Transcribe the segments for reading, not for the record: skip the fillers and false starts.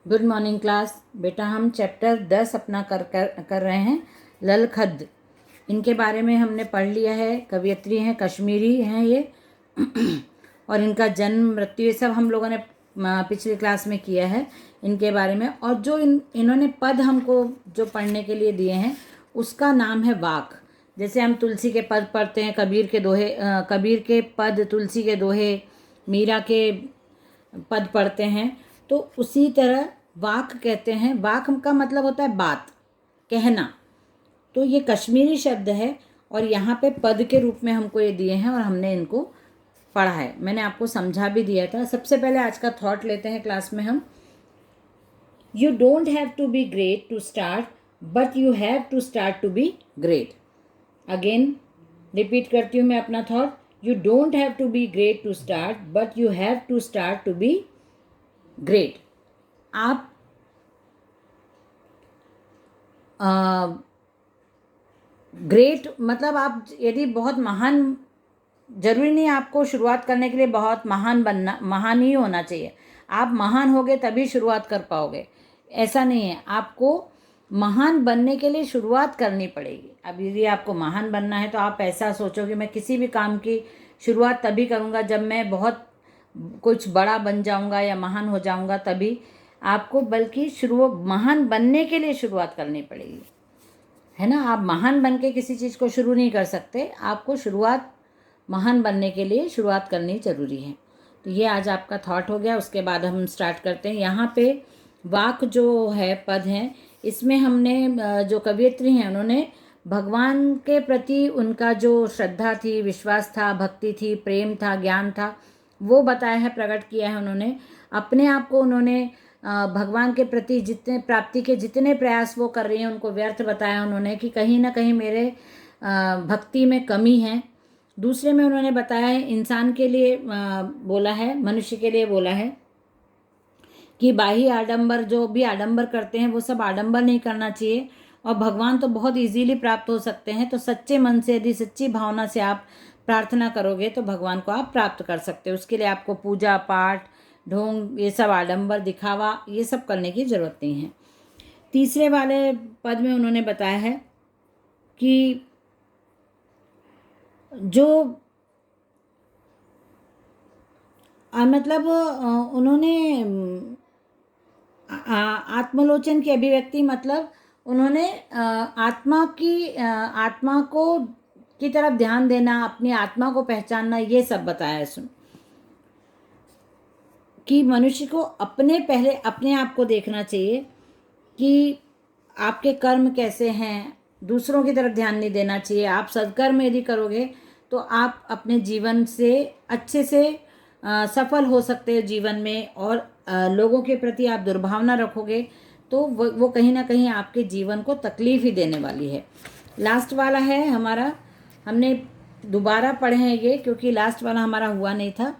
Good morning class. बेटा हम chapter 10 अपना कर रहे हैं। ललखद, इनके बारे में हमने पढ़ लिया है। कवयित्री हैं, कश्मीरी हैं ये और इनका जन्म, मृत्यु, ये सब हम लोगों ने पिछली क्लास में किया है इनके बारे में। और जो इन्होंने पद हमको जो पढ़ने के लिए दिए हैं उसका नाम है वाक। जैसे हम तुलसी के पद पढ़ते हैं, कबीर के दोहे, कबीर के पद, तुलसी के दोहे, मीरा के पद पढ़ते हैं, तो उसी तरह वाक कहते हैं। वाक का मतलब होता है बात, कहना। तो ये कश्मीरी शब्द है और यहाँ पे पद के रूप में हमको ये दिए हैं और हमने इनको पढ़ा है। मैंने आपको समझा भी दिया था। सबसे पहले आज का थॉट लेते हैं क्लास में हम। You don't have to be great to start, but you have to start to be great. Again repeat करती हूँ मैं अपना thought. You don't have to be great to start, but you have to start to be great. आप great मतलब आप यदि बहुत महान, जरूरी नहीं आपको शुरुआत करने के लिए बहुत महान बनना, महान ही होना चाहिए। आप महान होगे तभी शुरुआत कर पाओगे, ऐसा नहीं है। आपको महान बनने के लिए शुरुआत करनी पड़ेगी। अब यदि आपको महान बनना है तो आप ऐसा सोचो कि मैं किसी भी काम की शुरुआत तभी करूँगा जब मैं बहुत कुछ बड़ा बन जाऊँगा या महान हो जाऊँगा, तभी आपको, बल्कि महान बनने के लिए शुरुआत करनी पड़ेगी, है ना। आप महान बन के किसी चीज़ को शुरू नहीं कर सकते। आपको शुरुआत महान बनने के लिए शुरुआत करनी ज़रूरी है। तो ये आज आपका थॉट हो गया। उसके बाद हम स्टार्ट करते हैं। यहाँ पे वाक जो है, पद हैं, इसमें हमने जो कवयित्री हैं उन्होंने भगवान के प्रति उनका जो श्रद्धा थी, विश्वास था, भक्ति थी, प्रेम था, ज्ञान था, वो बताया है, प्रकट किया है उन्होंने। अपने आप को उन्होंने भगवान के प्रति जितने प्राप्ति के जितने प्रयास वो कर रही हैं उनको व्यर्थ बताया उन्होंने कि कहीं ना कहीं मेरे भक्ति में कमी है। दूसरे में उन्होंने बताया है, इंसान के लिए बोला है, मनुष्य के लिए बोला है कि बाह्य आडंबर, जो भी आडंबर करते हैं वो सब आडंबर नहीं करना चाहिए और भगवान तो बहुत इजीली प्राप्त हो सकते हैं। तो सच्चे मन से, यदि सच्ची भावना से आप प्रार्थना करोगे तो भगवान को आप प्राप्त कर सकते हो। उसके लिए आपको पूजा पाठ, ढोंग, ये सब आडंबर, दिखावा, ये सब करने की जरूरत नहीं है। तीसरे वाले पद में उन्होंने बताया है कि जो मतलब उन्होंने आत्मलोचन की अभिव्यक्ति, मतलब उन्होंने आत्मा को की तरफ ध्यान देना, अपनी आत्मा को पहचानना, ये सब बताया है इसमें कि मनुष्य को पहले अपने आप को देखना चाहिए कि आपके कर्म कैसे हैं। दूसरों की तरफ ध्यान नहीं देना चाहिए। आप सत्कर्म यदि करोगे तो आप अपने जीवन से अच्छे से सफल हो सकते हो जीवन में, और लोगों के प्रति आप दुर्भावना रखोगे तो वो कहीं ना कहीं आपके जीवन को तकलीफ ही देने वाली है। लास्ट वाला है हमारा, हमने दोबारा पढ़े हैं ये क्योंकि लास्ट वाला हमारा हुआ नहीं था।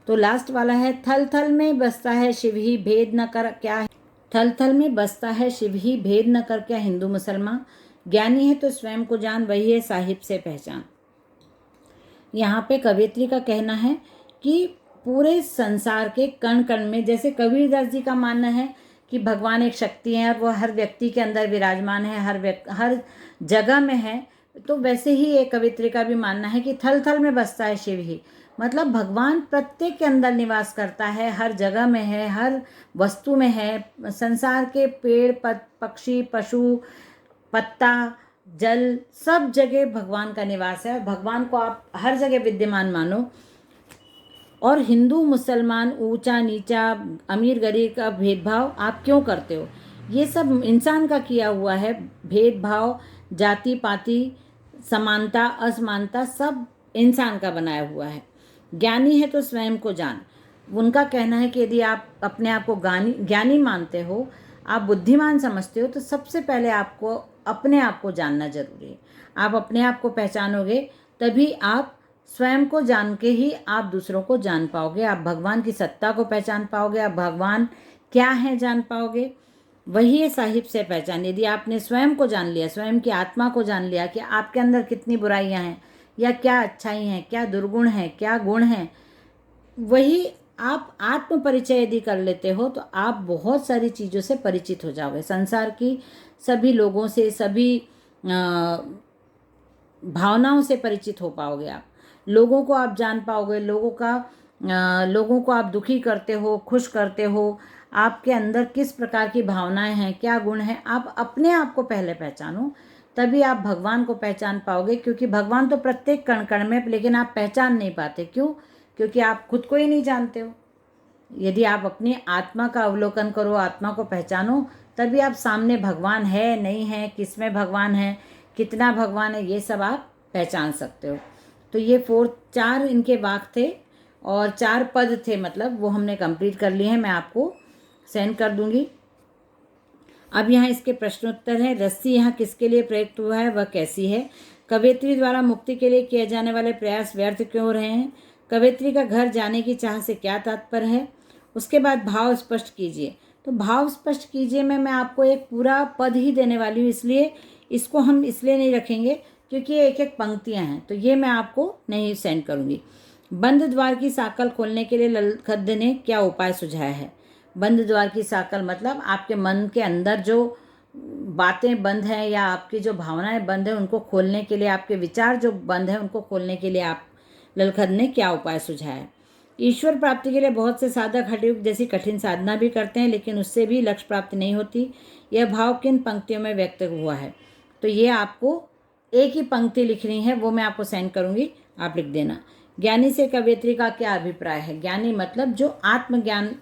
तो लास्ट वाला है, थल थल में बसता है शिव ही भेद न कर क्या है। थल थल में बसता है शिव ही भेद न कर क्या हिंदू मुसलमान, ज्ञानी है तो स्वयं को जान, वही है साहिब से पहचान। यहाँ पे कवयित्री का कहना है कि पूरे संसार के कण कण में, जैसे कबीरदास जी का मानना है कि भगवान एक शक्ति है और वो हर व्यक्ति के अंदर विराजमान है, हर जगह में है, तो वैसे ही एक कवयित्री का भी मानना है कि थल थल में बसता है शिव ही, मतलब भगवान प्रत्येक के अंदर निवास करता है, हर जगह में है, हर वस्तु में है। संसार के पेड़, पक्षी, पशु, पत्ता, जल, सब जगह भगवान का निवास है। भगवान को आप हर जगह विद्यमान मानो। और हिंदू मुसलमान, ऊंचा नीचा, अमीर गरीब का भेदभाव आप क्यों करते हो? ये सब इंसान का किया हुआ है। भेदभाव, जाति पाति, समानता असमानता, सब इंसान का बनाया हुआ है। ज्ञानी है तो स्वयं को जान। उनका कहना है कि यदि आप अपने आप को ज्ञानी मानते हो, आप बुद्धिमान समझते हो, तो सबसे पहले आपको अपने आप को जानना जरूरी है। आप अपने आप को पहचानोगे तभी आप स्वयं को जान के ही आप दूसरों को जान पाओगे। आप भगवान की सत्ता को पहचान पाओगे, आप भगवान क्या है जान पाओगे। वही है साहिब से पहचान। यदि आपने स्वयं को जान लिया, स्वयं की आत्मा को जान लिया कि आपके अंदर कितनी बुराइयां हैं या क्या अच्छाई हैं, क्या दुर्गुण हैं, क्या गुण हैं, वही आप आत्म परिचय यदि कर लेते हो तो आप बहुत सारी चीज़ों से परिचित हो जाओगे, संसार की सभी लोगों से, सभी भावनाओं से परिचित हो पाओगे। आप लोगों को आप जान पाओगे, लोगों को आप दुखी करते हो, खुश करते हो, आपके अंदर किस प्रकार की भावनाएं हैं, क्या गुण हैं, आप अपने आप को पहले पहचानो, तभी आप भगवान को पहचान पाओगे। क्योंकि भगवान तो प्रत्येक कण कण में, लेकिन आप पहचान नहीं पाते। क्यों? क्योंकि आप खुद को ही नहीं जानते हो। यदि आप अपनी आत्मा का अवलोकन करो, आत्मा को पहचानो, तभी आप सामने भगवान है नहीं है, किस में भगवान है, कितना भगवान है, ये सब आप पहचान सकते हो। तो ये 4 इनके वाक्य थे और 4 पद थे, मतलब वो हमने कंप्लीट कर लिए हैं। मैं आपको सेंड कर दूंगी। अब यहाँ इसके प्रश्नोत्तर है। रस्सी यहाँ किसके लिए प्रयुक्त हुआ है, वह कैसी है? कवयित्री द्वारा मुक्ति के लिए किए जाने वाले प्रयास व्यर्थ क्यों रहे हैं? कवयित्री का घर जाने की चाह से क्या तात्पर्य है? उसके बाद भाव स्पष्ट कीजिए। तो भाव स्पष्ट कीजिए में मैं आपको एक पूरा पद ही देने वाली हूँ, इसलिए इसको हम इसलिए नहीं रखेंगे क्योंकि ये एक एक पंक्तियाँ हैं, तो ये मैं आपको नहीं सेंड करूँगी। बंद द्वार की साकल खोलने के लिए ललखद्द ने क्या उपाय सुझाया है? बंद द्वार की साकल मतलब आपके मन के अंदर जो बातें बंद हैं या आपकी जो भावनाएं बंद हैं उनको खोलने के लिए, आपके विचार जो बंद हैं उनको खोलने के लिए आप ललखद्द ने क्या उपाय सुझाया है? ईश्वर प्राप्ति के लिए बहुत से साधक हठयोग जैसी कठिन साधना भी करते हैं, लेकिन उससे भी लक्ष्य प्राप्ति नहीं होती। यह भाव किन पंक्तियों में व्यक्त हुआ है? तो ये आपको एक ही पंक्ति लिखनी है, वो मैं आपको सेंड करूँगी, आप लिख देना। ज्ञानी से कवयित्री का क्या अभिप्राय है? ज्ञानी मतलब जो आत्मज्ञान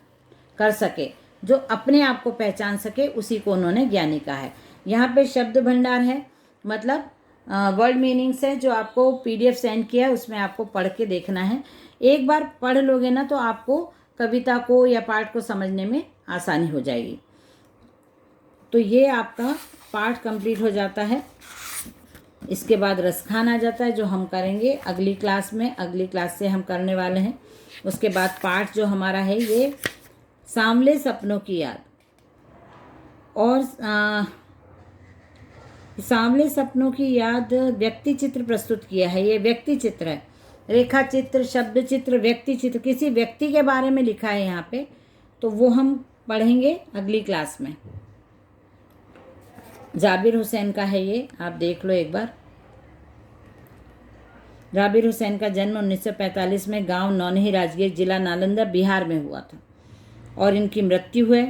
कर सके, जो अपने आप को पहचान सके, उसी को उन्होंने ज्ञानी कहा है। यहाँ पे शब्द भंडार है, मतलब वर्ड मीनिंग्स है, जो आपको PDF सेंड किया है, उसमें आपको पढ़ के देखना है। एक बार पढ़ लोगे ना तो आपको कविता को या पाठ को समझने में आसानी हो जाएगी। तो ये आपका पाठ कंप्लीट हो जाता है। इसके बाद रसखान आ जाता है, जो हम करेंगे अगली क्लास में, अगली क्लास से हम करने वाले हैं। उसके बाद पाठ जो हमारा है ये सांवले सपनों की याद, और सांवले सपनों की याद व्यक्ति चित्र प्रस्तुत किया है। ये व्यक्ति चित्र है, रेखा चित्र, शब्द चित्र, व्यक्ति चित्र, किसी व्यक्ति के बारे में लिखा है यहाँ पे, तो वो हम पढ़ेंगे अगली क्लास में। जाबिर हुसैन का है ये, आप देख लो एक बार। जाबिर हुसैन का जन्म 1945 में गांव नौनही राजगीर, जिला नालंदा, बिहार में हुआ था और इनकी मृत्यु है।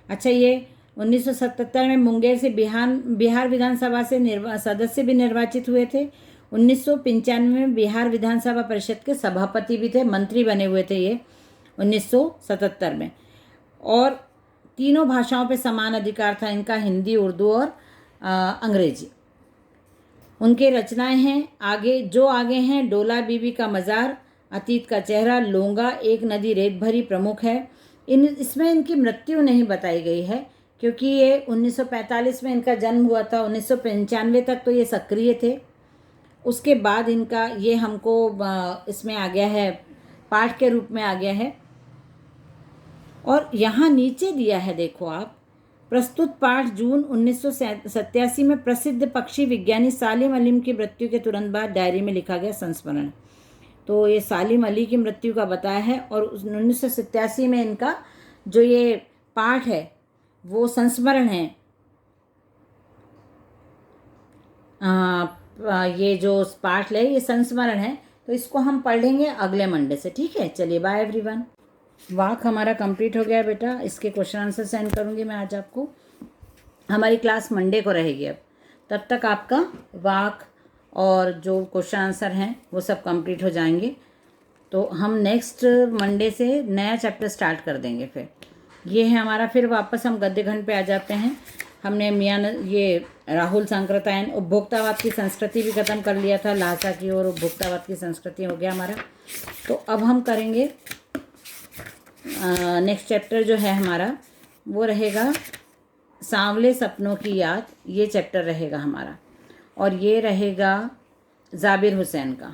अच्छा, ये 1977 में मुंगेर से बिहार विधानसभा से सदस्य भी निर्वाचित हुए थे। 1995 में बिहार विधानसभा परिषद के सभापति भी थे, मंत्री बने हुए थे ये 1977 में। और तीनों भाषाओं पे समान अधिकार था इनका, हिंदी, उर्दू और अंग्रेजी। उनके रचनाएं हैं आगे हैं डोला बीबी का मज़ार, अतीत का चेहरा, लोंगा, एक नदी रेत भरी प्रमुख है। इसमें इनकी मृत्यु नहीं बताई गई है क्योंकि ये 1945 में इनका जन्म हुआ था, 1995 तक तो ये सक्रिय थे। उसके बाद इनका ये हमको इसमें आ गया है, पाठ के रूप में आ गया है। और यहाँ नीचे दिया है, देखो आप, प्रस्तुत पाठ जून 1987 में प्रसिद्ध पक्षी विज्ञानी सालिम अली की मृत्यु के तुरंत बाद डायरी में लिखा गया संस्मरण। तो ये सालिम अली की मृत्यु का बताया है और 1987 में इनका जो ये पाठ है वो संस्मरण है। ये जो पाठ है ये संस्मरण है, तो इसको हम पढ़ लेंगे अगले मंडे से। ठीक है, चलिए बाय एवरीवन। वाक हमारा कंप्लीट हो गया बेटा, इसके क्वेश्चन आंसर सेंड करूँगी मैं आज आपको। हमारी क्लास मंडे को रहेगी अब, तब तक आपका वाक और जो क्वेश्चन आंसर हैं वो सब कंप्लीट हो जाएंगे। तो हम नेक्स्ट मंडे से नया चैप्टर स्टार्ट कर देंगे। फिर ये है हमारा, फिर वापस हम गद्य खंड पे आ जाते हैं। हमने ये राहुल सांकृत्यायन उपभोक्तावाद की संस्कृति भी ख़त्म कर लिया था, लासा की और उपभोक्तावाद की संस्कृति हो गया हमारा। तो अब हम करेंगे नेक्स्ट चैप्टर जो है हमारा वो रहेगा सांवले सपनों की याद, ये चैप्टर रहेगा हमारा, और ये रहेगा जाबिर हुसैन का।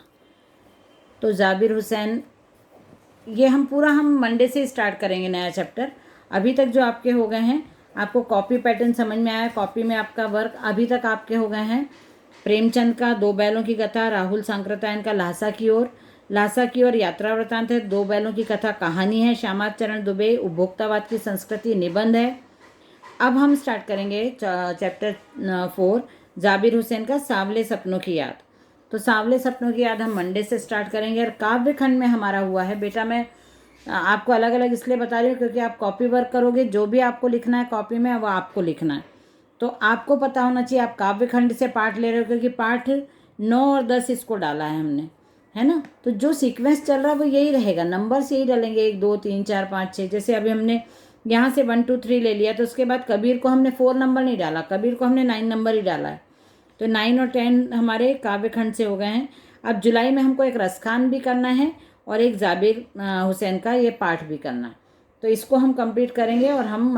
तो जाबिर हुसैन ये हम मंडे से स्टार्ट करेंगे नया चैप्टर। अभी तक जो आपके हो गए हैं, आपको कॉपी पैटर्न समझ में आया, कॉपी में आपका वर्क अभी तक आपके हो गए हैं। प्रेमचंद का दो बैलों की कथा, राहुल सांकृत्यायन का लासा की ओर, लासा की ओर यात्रा वृतांत है, दो बैलों की कथा कहानी है, श्यामाचरण दुबे उपभोक्तावाद की संस्कृति निबंध है। अब हम स्टार्ट करेंगे चैप्टर 4 जाबिर हुसैन का सांवले सपनों की याद। तो सांवले सपनों की याद हम मंडे से स्टार्ट करेंगे। और काव्य खंड में हमारा हुआ है, बेटा मैं आपको अलग अलग इसलिए बता रही हूँ क्योंकि आप कॉपी वर्क करोगे, जो भी आपको लिखना है कॉपी में वो आपको लिखना है। तो आपको पता होना चाहिए आप काव्य खंड से पाठ ले रहे हो, क्योंकि पाठ 9 और 10 इसको डाला है हमने, है ना। तो जो सीक्वेंस चल रहा है वो यही रहेगा, नंबर्स यही डालेंगे 1 2 3 4 5 6। जैसे अभी हमने यहाँ से 1 2 3 ले लिया, तो उसके बाद कबीर को हमने 4 नंबर नहीं डाला, कबीर को हमने 9 नंबर ही डाला है। तो 9 और 10 हमारे काव्य खंड से हो गए हैं। अब जुलाई में हमको एक रसखान भी करना है और एक जाबिर हुसैन का ये पाठ भी करना है। तो इसको हम कंप्लीट करेंगे और हम